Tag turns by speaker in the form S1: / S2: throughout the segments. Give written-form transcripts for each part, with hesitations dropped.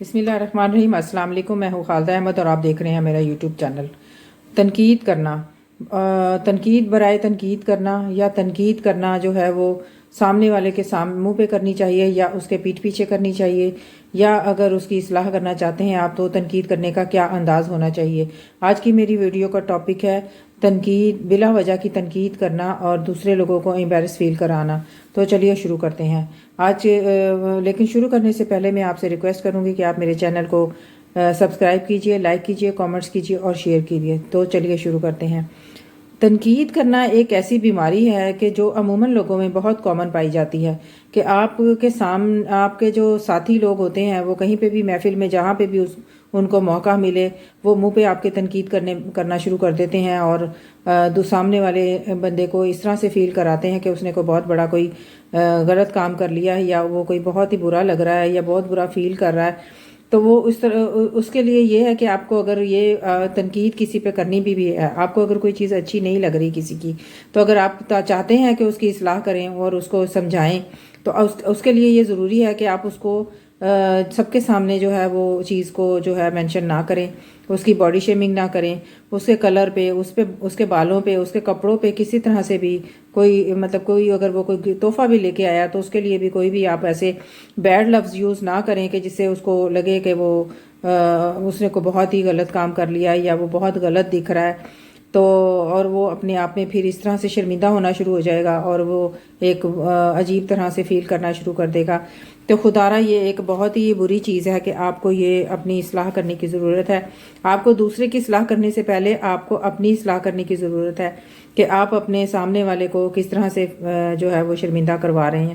S1: بسم اللہ الرحمن الرحیم۔ السلام علیکم، میں ہوں خالدہ احمد اور آپ دیکھ رہے ہیں میرا یوٹیوب چینل۔ تنقید کرنا، تنقید برائے تنقید کرنا یا تنقید کرنا جو ہے وہ سامنے والے کے منہ پہ کرنی چاہیے یا اس کے پیٹھ پیچھے کرنی چاہیے، یا اگر اس کی اصلاح کرنا چاہتے ہیں آپ تو تنقید کرنے کا کیا انداز ہونا چاہیے۔ آج کی میری ویڈیو کا ٹاپک ہے تنقید، بلا وجہ کی تنقید کرنا اور دوسرے لوگوں کو امبیرس فیل کرانا۔ تو چلیے شروع کرتے ہیں آج۔ لیکن شروع کرنے سے پہلے میں آپ سے ریکویسٹ کروں گی کہ آپ میرے چینل کو سبسکرائب کیجئے، لائک کیجئے، کامنٹس کیجئے اور شیئر کیجئے۔ تو چلیے شروع کرتے ہیں۔ تنقید کرنا ایک ایسی بیماری ہے کہ جو عموماً لوگوں میں بہت کامن پائی جاتی ہے کہ آپ کے جو ساتھی لوگ ہوتے ہیں وہ کہیں پہ بھی محفل میں جہاں پہ بھی ان کو موقع ملے وہ منہ پہ آپ کے تنقید کرنا شروع کر دیتے ہیں اور سامنے والے بندے کو اس طرح سے فیل کراتے ہیں کہ اس نے کوئی بہت بڑا کوئی غلط کام کر لیا ہے یا وہ کوئی بہت ہی برا لگ رہا ہے یا بہت برا فیل کر رہا ہے۔ تو وہ اس کے لیے یہ ہے کہ آپ کو اگر یہ تنقید کسی پہ کرنی بھی ہے، آپ کو اگر کوئی چیز اچھی نہیں لگ رہی کسی کی، تو اگر آپ چاہتے ہیں کہ اس کی اصلاح کریں اور اس کو سمجھائیں تو اس کے لیے یہ ضروری ہے کہ آپ اس کو سب کے سامنے جو ہے وہ چیز کو جو ہے مینشن نہ کریں، اس کی باڈی شیمنگ نہ کریں، اس کے کلر پہ، اس کے بالوں پہ، اس کے کپڑوں پہ کسی طرح سے بھی کوئی اگر وہ کوئی تحفہ بھی لے کے آیا تو اس کے لیے بھی کوئی بھی آپ ایسے بیڈ لفظ یوز نہ کریں کہ جس سے اس کو لگے کہ وہ اس نے کوئی بہت ہی غلط کام کر لیا یا وہ بہت غلط دکھ رہا ہے، تو اور وہ اپنے آپ میں پھر اس طرح سے شرمندہ ہونا شروع ہو جائے گا اور وہ ایک عجیب طرح سے فیل کرنا شروع کر دے گا۔ تو خدارہ یہ ایک بہت ہی بری چیز ہے کہ آپ کو یہ اپنی اصلاح کرنے کی ضرورت ہے۔ آپ کو دوسرے کی اصلاح کرنے سے پہلے آپ کو اپنی اصلاح کرنے کی ضرورت ہے کہ آپ اپنے سامنے والے کو کس طرح سے جو ہے وہ شرمندہ کروا رہے ہیں۔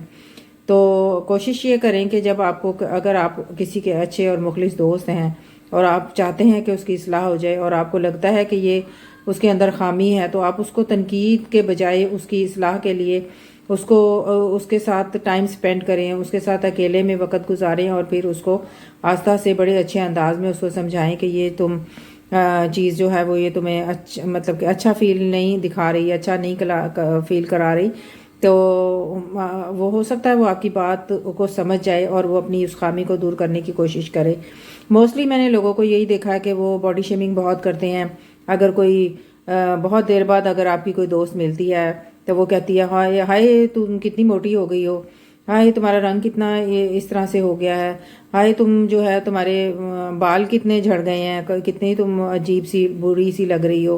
S1: تو کوشش یہ کریں کہ جب اگر آپ کسی کے اچھے اور مخلص دوست ہیں اور آپ چاہتے ہیں کہ اس کی اصلاح ہو جائے اور آپ کو لگتا ہے کہ یہ اس کے اندر خامی ہے، تو آپ اس کو تنقید کے بجائے اس کی اصلاح کے لیے اس کے ساتھ ٹائم سپینڈ کریں، اس کے ساتھ اکیلے میں وقت گزاریں اور پھر اس کو آہستہ سے بڑے اچھے انداز میں اس کو سمجھائیں کہ یہ چیز جو ہے وہ یہ تمہیں مطلب کہ اچھا فیل نہیں دکھا رہی، اچھا نہیں فیل کرا رہی۔ تو وہ ہو سکتا ہے وہ آپ کی بات کو سمجھ جائے اور وہ اپنی اس خامی کو دور کرنے کی کوشش کرے۔ موسٹلی میں نے لوگوں کو یہی دیکھا ہے کہ وہ باڈی شیمنگ بہت کرتے ہیں۔ اگر کوئی بہت دیر بعد اگر آپ کی کوئی دوست ملتی ہے تو وہ کہتی ہے ہائے ہائے تم کتنی موٹی ہو گئی ہو، ہائے تمہارا رنگ کتنا اس طرح سے ہو گیا ہے، ہائے تم جو ہے تمہارے بال کتنے جھڑ گئے ہیں، کتنی تم عجیب سی بری سی لگ رہی ہو۔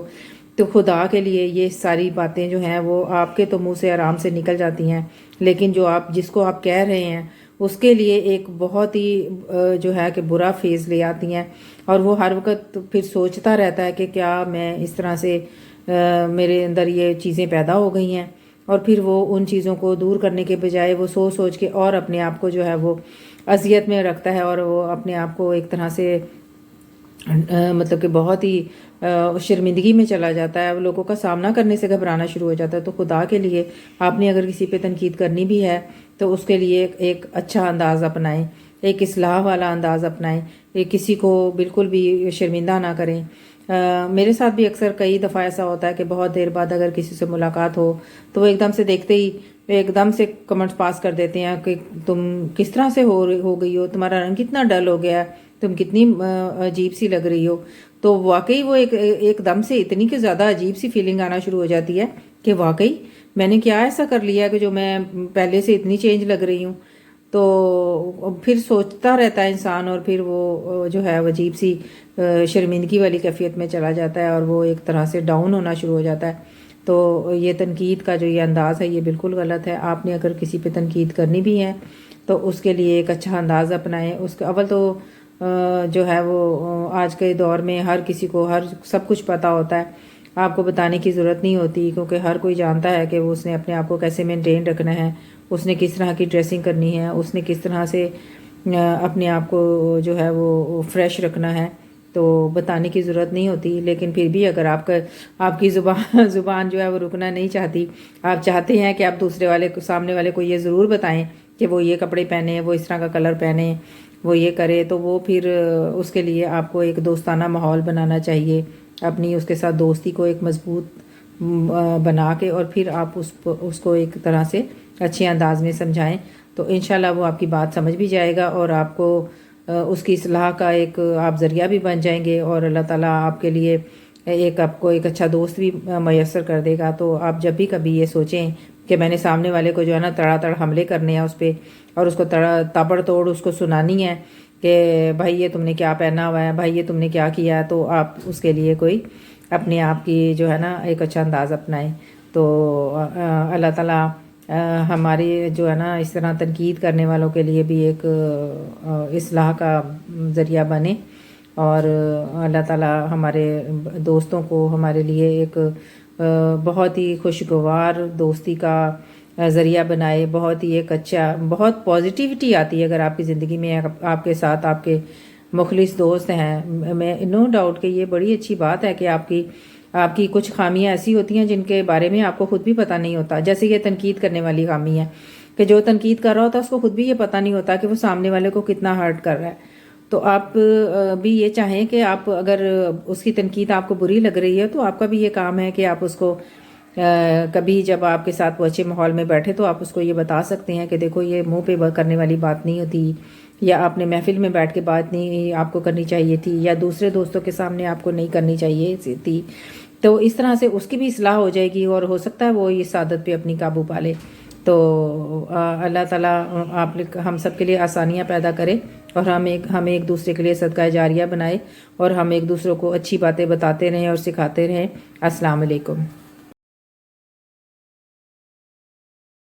S1: تو خدا کے لیے یہ ساری باتیں جو ہیں وہ آپ کے تو منہ سے آرام سے نکل جاتی ہیں، لیکن جس کو آپ کہہ رہے ہیں اس کے لیے ایک بہت ہی جو ہے کہ برا فیز لے آتی ہیں اور وہ ہر وقت پھر سوچتا رہتا ہے کہ کیا میں اس طرح سے میرے اندر یہ چیزیں پیدا ہو گئی ہیں، اور پھر وہ ان چیزوں کو دور کرنے کے بجائے وہ سوچ کے اور اپنے آپ کو جو ہے وہ اذیت میں رکھتا ہے اور وہ اپنے آپ کو ایک طرح سے مطلب کہ بہت ہی شرمندگی میں چلا جاتا ہے، لوگوں کا سامنا کرنے سے گھبرانا شروع ہو جاتا ہے۔ تو خدا کے لیے آپ نے اگر کسی پہ تنقید کرنی بھی ہے تو اس کے لیے ایک اچھا انداز اپنائیں، ایک اصلاح والا انداز اپنائیں، کسی کو بالکل بھی شرمندہ نہ کریں۔ میرے ساتھ بھی اکثر کئی دفعہ ایسا ہوتا ہے کہ بہت دیر بعد اگر کسی سے ملاقات ہو تو وہ ایک دم سے دیکھتے ہی ایک دم سے کمنٹس پاس کر دیتے ہیں کہ تم کس طرح سے ہو گئی ہو، تمہارا رنگ کتنا ڈل ہو گیا ہے، تم کتنی عجیب سی لگ رہی ہو۔ تو واقعی وہ ایک دم سے اتنی کہ زیادہ عجیب سی فیلنگ آنا شروع ہو جاتی ہے کہ واقعی میں نے کیا ایسا کر لیا کہ جو میں پہلے سے اتنی چینج لگ رہی ہوں۔ تو پھر سوچتا رہتا ہے انسان اور پھر وہ جو ہے وہ عجیب سی شرمندگی والی کیفیت میں چلا جاتا ہے اور وہ ایک طرح سے ڈاؤن ہونا شروع ہو جاتا ہے۔ تو یہ تنقید کا جو یہ انداز ہے یہ بالکل غلط ہے۔ آپ نے اگر کسی پہ تنقید کرنی بھی ہے تو اس کے لیے ایک اچھا انداز اپنائیں۔ اس کا اول تو جو ہے وہ آج کے دور میں ہر کسی کو سب کچھ پتہ ہوتا ہے، آپ کو بتانے کی ضرورت نہیں ہوتی، کیونکہ ہر کوئی جانتا ہے کہ وہ اس نے اپنے آپ کو کیسے مینٹین رکھنا ہے، اس نے کس طرح کی ڈریسنگ کرنی ہے، اس نے کس طرح سے اپنے آپ کو جو ہے وہ فریش رکھنا ہے، تو بتانے کی ضرورت نہیں ہوتی۔ لیکن پھر بھی اگر آپ کی زبان جو ہے وہ رکنا نہیں چاہتی، آپ چاہتے ہیں کہ آپ سامنے والے کو یہ ضرور بتائیں کہ وہ یہ کپڑے پہنے، وہ اس طرح کا کلر پہنے، وہ یہ کرے، تو وہ پھر اس کے لیے آپ کو ایک دوستانہ ماحول بنانا چاہیے، اپنی اس کے ساتھ دوستی کو ایک مضبوط بنا کے، اور پھر آپ اس کو ایک طرح سے اچھے انداز میں سمجھائیں تو انشاءاللہ وہ آپ کی بات سمجھ بھی جائے گا اور آپ کو اس کی اصلاح کا ایک آپ ذریعہ بھی بن جائیں گے، اور اللہ تعالیٰ آپ کے لیے آپ کو ایک اچھا دوست بھی میسر کر دے گا۔ تو آپ جب بھی کبھی یہ سوچیں کہ میں نے سامنے والے کو جو ہے نا تڑا تڑ حملے کرنے ہیں اس پہ، اور اس کو تابڑ توڑ اس کو سنانی ہے کہ بھائی یہ تم نے کیا پہنا ہوا ہے، بھائی یہ تم نے کیا کیا ہے، تو آپ اس کے لیے کوئی اپنے آپ کی جو ہے نا ایک اچھا انداز اپنائیں۔ تو اللہ تعالیٰ ہماری جو ہے نا اس طرح تنقید کرنے والوں کے لیے بھی ایک اصلاح کا ذریعہ بنے، اور اللہ تعالیٰ ہمارے دوستوں کو ہمارے لیے ایک بہت ہی خوشگوار دوستی کا ذریعہ بنائے، بہت ہی ایک اچھا، بہت پازیٹیوٹی آتی ہے اگر آپ کی زندگی میں آپ کے ساتھ آپ کے مخلص دوست ہیں۔ میں نو ڈاؤٹ کہ یہ بڑی اچھی بات ہے کہ آپ کی کچھ خامیاں ایسی ہوتی ہیں جن کے بارے میں آپ کو خود بھی پتہ نہیں ہوتا، جیسے یہ تنقید کرنے والی خامی ہے کہ جو تنقید کر رہا ہوتا ہے اس کو خود بھی یہ پتہ نہیں ہوتا کہ وہ سامنے والے کو کتنا ہرٹ کر رہا ہے۔ تو آپ بھی یہ چاہیں کہ آپ اگر اس کی تنقید آپ کو بری لگ رہی ہے تو آپ کا بھی یہ کام ہے کہ آپ اس کو کبھی جب آپ کے ساتھ وہ اچھے ماحول میں بیٹھے تو آپ اس کو یہ بتا سکتے ہیں کہ دیکھو یہ منہ پہ کرنے والی بات نہیں ہوتی، یا آپ نے محفل میں بیٹھ کے بات نہیں آپ کو کرنی چاہیے تھی، یا دوسرے دوستوں کے سامنے آپ کو نہیں کرنی چاہیے تھی۔ تو اس طرح سے اس کی بھی اصلاح ہو جائے گی، اور ہو سکتا ہے وہ اس عادت پہ اپنی قابو پا لے۔ تو اللہ تعالیٰ ہم سب کے لیے آسانیاں پیدا کرے، اور ہمیں ایک دوسرے کے لیے صدقہ جاریہ بنائے، اور ہم ایک دوسرے کو اچھی باتیں بتاتے رہیں اور سکھاتے رہیں۔ السلام علیکم۔